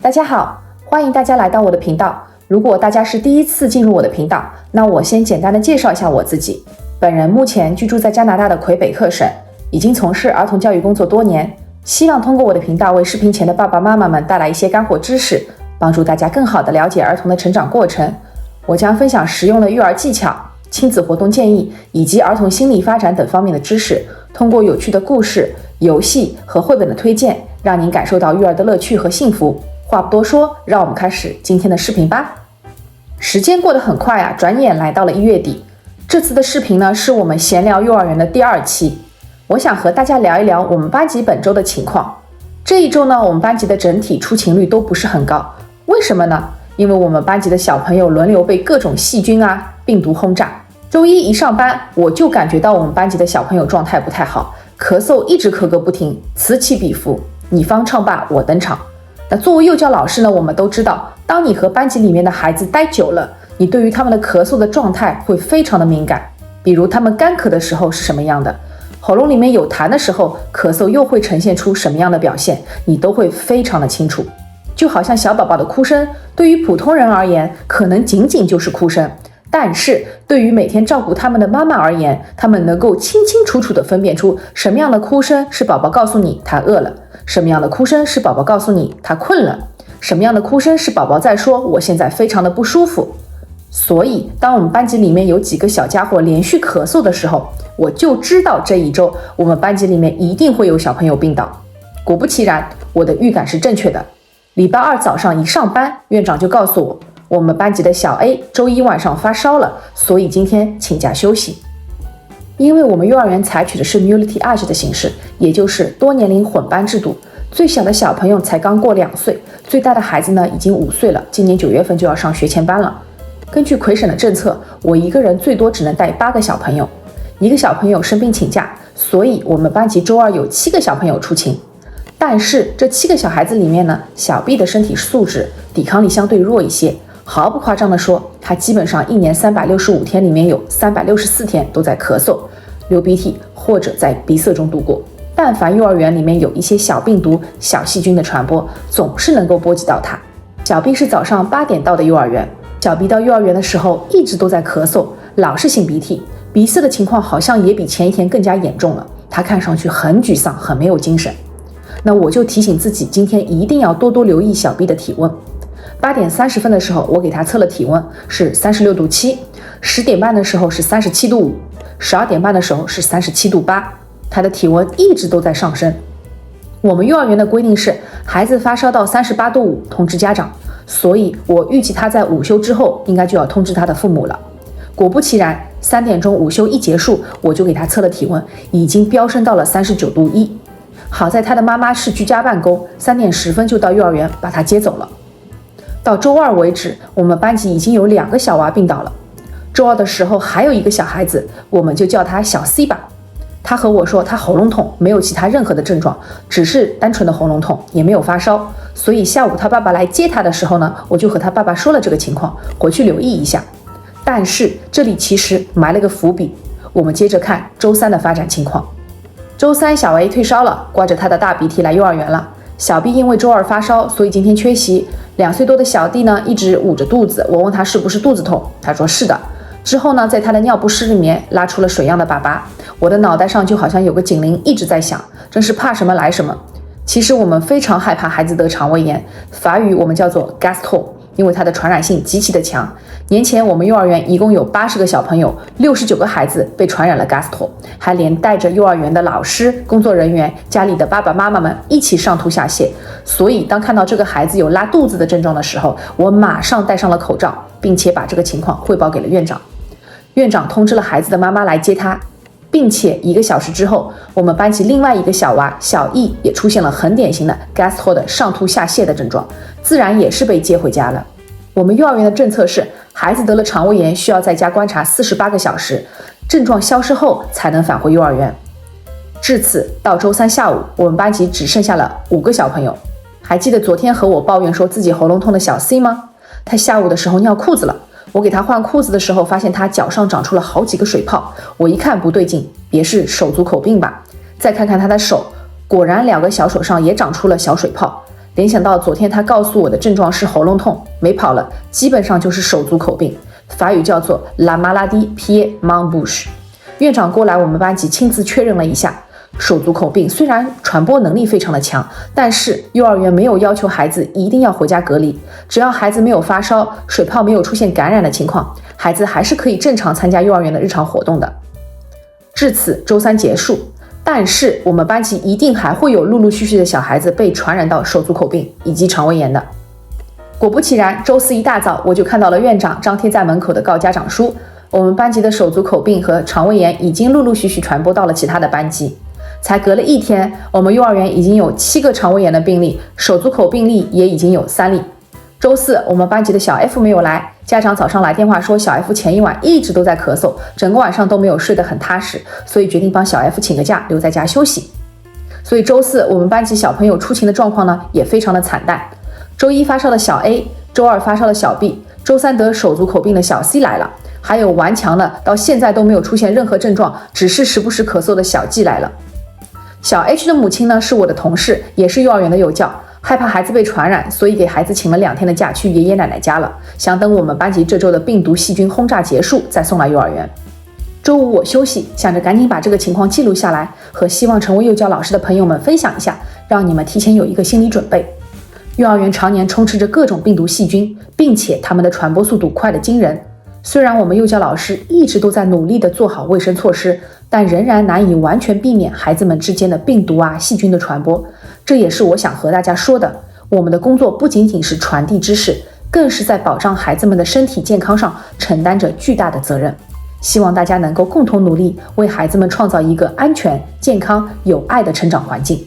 大家好，欢迎大家来到我的频道。如果大家是第一次进入我的频道，那我先简单的介绍一下我自己。本人目前居住在加拿大的魁北克省，已经从事儿童教育工作多年，希望通过我的频道为视频前的爸爸妈妈们带来一些干货知识，帮助大家更好的了解儿童的成长过程。我将分享实用的育儿技巧、亲子活动建议以及儿童心理发展等方面的知识，通过有趣的故事、游戏和绘本的推荐，让您感受到育儿的乐趣和幸福。话不多说，让我们开始今天的视频吧。时间过得很快啊，转眼来到了1月底。这次的视频呢，是我们闲聊幼儿园的第2期。我想和大家聊一聊我们班级本周的情况。这一周呢，我们班级的整体出勤率都不是很高。为什么呢？因为我们班级的小朋友轮流被各种细菌病毒轰炸。周一一上班，我就感觉到我们班级的小朋友状态不太好，咳嗽一直咳个不停，此起彼伏，你方唱罢我登场。那作为幼教老师呢，我们都知道，当你和班级里面的孩子待久了，你对于他们的咳嗽的状态会非常的敏感。比如他们干咳的时候是什么样的，喉咙里面有痰的时候，咳嗽又会呈现出什么样的表现，你都会非常的清楚。就好像小宝宝的哭声，对于普通人而言，可能仅仅就是哭声，但是对于每天照顾他们的妈妈而言，他们能够清清楚楚地分辨出什么样的哭声是宝宝告诉你他饿了，什么样的哭声是宝宝告诉你他困了，什么样的哭声是宝宝在说我现在非常的不舒服。所以当我们班级里面有几个小家伙连续咳嗽的时候，我就知道这一周我们班级里面一定会有小朋友病倒。果不其然，我的预感是正确的。礼拜二早上一上班，院长就告诉我，我们班级的小 A 周一晚上发烧了，所以今天请假休息。因为我们幼儿园采取的是 multi-age 的形式，也就是多年龄混班制度，最小的小朋友才刚过2岁，最大的孩子呢已经5岁了，今年9月份就要上学前班了。根据魁省的政策，我一个人最多只能带8个小朋友，一个小朋友生病请假，所以我们班级周二有7个小朋友出勤。但是这7个小孩子里面呢，小 B 的身体素质、抵抗力相对弱一些，毫不夸张地说，他基本上1年365天里面有364天都在咳嗽、流鼻涕或者在鼻塞中度过。但凡幼儿园里面有一些小病毒、小细菌的传播，总是能够波及到他。小 B 是早上8点到的幼儿园，小 B 到幼儿园的时候一直都在咳嗽，老是擤鼻涕，鼻塞的情况好像也比前一天更加严重了，他看上去很沮丧，很没有精神。那我就提醒自己，今天一定要多多留意小 B 的体温。8点30分的时候，我给他测了体温，是36度7； 10点半的时候是37度5； 12点半的时候是37度8。他的体温一直都在上升。我们幼儿园的规定是，孩子发烧到38度5通知家长，所以我预计他在午休之后应该就要通知他的父母了。果不其然，3点钟午休一结束，我就给他测了体温，已经飙升到了39度1。好在他的妈妈是居家办公，3点10分就到幼儿园把他接走了。到周二为止，我们班级已经有2个小娃病倒了。周二的时候还有一个小孩子，我们就叫他小 C 吧。他和我说他喉咙痛，没有其他任何的症状，只是单纯的喉咙痛，也没有发烧。所以下午他爸爸来接他的时候呢，我就和他爸爸说了这个情况，回去留意一下。但是这里其实埋了个伏笔，我们接着看周3的发展情况。周3小 A 退烧了，挂着他的大鼻涕来幼儿园了。小 B 因为周二发烧，所以今天缺席。2岁多的小弟呢，一直捂着肚子，我问他是不是肚子痛，他说是的。之后呢，在他的尿不湿里面拉出了水样的粑粑，我的脑袋上就好像有个警铃一直在响，真是怕什么来什么。其实我们非常害怕孩子得肠胃炎，法语我们叫做 gastro， 因为它的传染性极其的强。年前我们幼儿园一共有80个小朋友，69个孩子被传染了 gastro， 还连带着幼儿园的老师、工作人员、家里的爸爸妈妈们一起上吐下泻。所以当看到这个孩子有拉肚子的症状的时候，我马上戴上了口罩，并且把这个情况汇报给了院长。院长通知了孩子的妈妈来接他，并且1个小时之后，我们班级另外一个小娃小 E 也出现了很典型的 gastro 的上吐下泻的症状，自然也是被接回家了。我们幼儿园的政策是，孩子得了肠胃炎需要在家观察48个小时，症状消失后才能返回幼儿园。至此，到周3下午，我们班级只剩下了5个小朋友。还记得昨天和我抱怨说自己喉咙痛的小 C 吗？他下午的时候尿裤子了，我给他换裤子的时候，发现他脚上长出了好几个水泡，我一看不对劲，别是手足口病吧？再看看他的手，果然2个小手上也长出了小水泡。联想到昨天他告诉我的症状是喉咙痛，没跑了，基本上就是手足口病，法语叫做 La maladie pied main bouche。院长过来我们班级亲自确认了一下，手足口病虽然传播能力非常的强，但是幼儿园没有要求孩子一定要回家隔离，只要孩子没有发烧，水泡没有出现感染的情况，孩子还是可以正常参加幼儿园的日常活动的。至此，周三结束，但是我们班级一定还会有陆陆续续的小孩子被传染到手足口病以及肠胃炎的。果不其然，周四一大早我就看到了院长张贴在门口的告家长书，我们班级的手足口病和肠胃炎已经陆陆续续传播到了其他的班级。才隔了一天，我们幼儿园已经有7个肠胃炎的病例，手足口病例也已经有3例。周四我们班级的小 F 没有来，家长早上来电话说小 F 前一晚一直都在咳嗽，整个晚上都没有睡得很踏实，所以决定帮小 F 请个假留在家休息。所以周四我们班级小朋友出勤的状况呢也非常的惨淡。周一发烧的小 A， 周二发烧的小 B， 周三得手足口病的小 C 来了，还有顽强的到现在都没有出现任何症状，只是时不时咳嗽的小 G 来了。小 H 的母亲呢是我的同事，也是幼儿园的幼教，害怕孩子被传染，所以给孩子请了2天的假去爷爷奶奶家了，想等我们班级这周的病毒细菌轰炸结束再送来幼儿园。周五我休息，想着赶紧把这个情况记录下来，和希望成为幼教老师的朋友们分享一下，让你们提前有一个心理准备。幼儿园常年充斥着各种病毒细菌，并且它们的传播速度快得惊人。虽然我们幼教老师一直都在努力地做好卫生措施，但仍然难以完全避免孩子们之间的病毒细菌的传播。这也是我想和大家说的，我们的工作不仅仅是传递知识，更是在保障孩子们的身体健康上承担着巨大的责任。希望大家能够共同努力，为孩子们创造一个安全、健康、有爱的成长环境。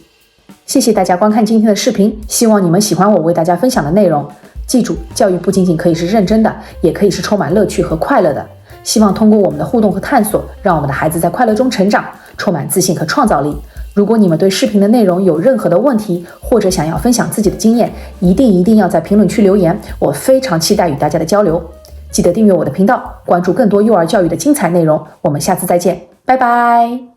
谢谢大家观看今天的视频，希望你们喜欢我为大家分享的内容。记住，教育不仅仅可以是认真的，也可以是充满乐趣和快乐的。希望通过我们的互动和探索，让我们的孩子在快乐中成长，充满自信和创造力。如果你们对视频的内容有任何的问题，或者想要分享自己的经验，一定要在评论区留言，我非常期待与大家的交流。记得订阅我的频道，关注更多幼儿教育的精彩内容。我们下次再见，拜拜。